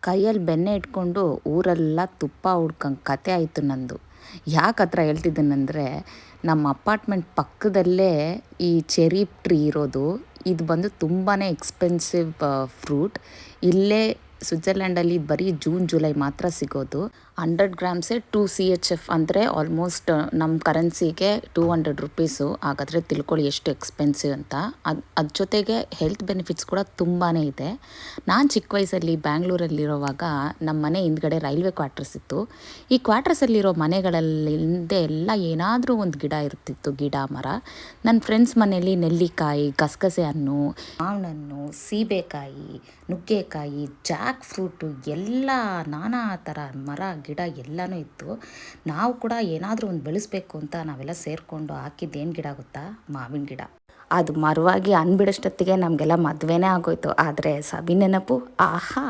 ಕೈಯಲ್ಲಿ ಬೆಣ್ಣೆ ಇಟ್ಕೊಂಡು ಊರೆಲ್ಲ ತುಪ್ಪ ಹುಡ್ಕಂಗೆ ಕತೆ ಆಯಿತು ನಂದು. ಯಾಕೆ ಆ ಥರ ಹೇಳ್ತಿದ್ದೀನಂದರೆ, ನಮ್ಮ ಅಪಾರ್ಟ್ಮೆಂಟ್ ಪಕ್ಕದಲ್ಲೇ ಈ ಚೆರಿ ಟ್ರೀ ಇರೋದು. ಇದು ಬಂದು ತುಂಬಾ ಎಕ್ಸ್ಪೆನ್ಸಿವ್ ಫ್ರೂಟ್. ಇಲ್ಲೇ ಸ್ವಿಟ್ಜರ್ಲ್ಯಾಂಡಲ್ಲಿ ಬರೀ ಜೂನ್ ಜುಲೈ ಮಾತ್ರ ಸಿಗೋದು. 100 ಗ್ರಾಮ್ಸೇ 2 CHF ಅಂದರೆ ಆಲ್ಮೋಸ್ಟ್ ನಮ್ಮ ಕರೆನ್ಸಿಗೆ ₹200. ಹಾಗಾದರೆ ತಿಳ್ಕೊಳ್ಳಿ ಎಷ್ಟು ಎಕ್ಸ್ಪೆನ್ಸಿವ್ ಅಂತ. ಅದ್ರ ಜೊತೆಗೆ ಹೆಲ್ತ್ ಬೆನಿಫಿಟ್ಸ್ ಕೂಡ ತುಂಬಾ ಇದೆ. ನಾನು ಚಿಕ್ಕ ವಯಸ್ಸಲ್ಲಿ ಬ್ಯಾಂಗ್ಳೂರಲ್ಲಿರೋವಾಗ ನಮ್ಮ ಮನೆ ಹಿಂದ್ಗಡೆ ರೈಲ್ವೆ ಕ್ವಾರ್ಟರ್ಸ್ ಇತ್ತು. ಈ ಕ್ವಾರ್ಟರ್ಸಲ್ಲಿರೋ ಮನೆಗಳಲ್ಲಿ ಹಿಂದೆ ಎಲ್ಲ ಏನಾದರೂ ಒಂದು ಗಿಡ ಇರ್ತಿತ್ತು, ಗಿಡ ಮರ. ನನ್ನ ಫ್ರೆಂಡ್ಸ್ ಮನೇಲಿ ನೆಲ್ಲಿಕಾಯಿ, ಗಸಗಸೆ ಹಣ್ಣು, ಮಾವಿನಣ್ಣು, ಸೀಬೆಕಾಯಿ, ನುಗ್ಗೆಕಾಯಿ, ಜಾಕ್ ಫ್ರೂಟು ಎಲ್ಲ ನಾನಾ ಥರ ಮರ ಗಿಡ ಎಲ್ಲನೂ ಇತ್ತು. ನಾವು ಕೂಡ ಏನಾದರೂ ಒಂದು ಬೆಳೆಸ್ಬೇಕು ಅಂತ ನಾವೆಲ್ಲ ಸೇರಿಕೊಂಡು ಹಾಕಿದ್ದೇನು ಗಿಡ ಗೊತ್ತಾ? ಮಾವಿನ ಗಿಡ. ಅದು ಮರವಾಗಿ ಹಣ್ಣು ಬಿಡೋಷ್ಟೊತ್ತಿಗೆ ನಮಗೆಲ್ಲ ಮದುವೆನೇ ಆಗೋಯ್ತು. ಆದರೆ ಸವಿ ನೆನಪು ಆಹಾ.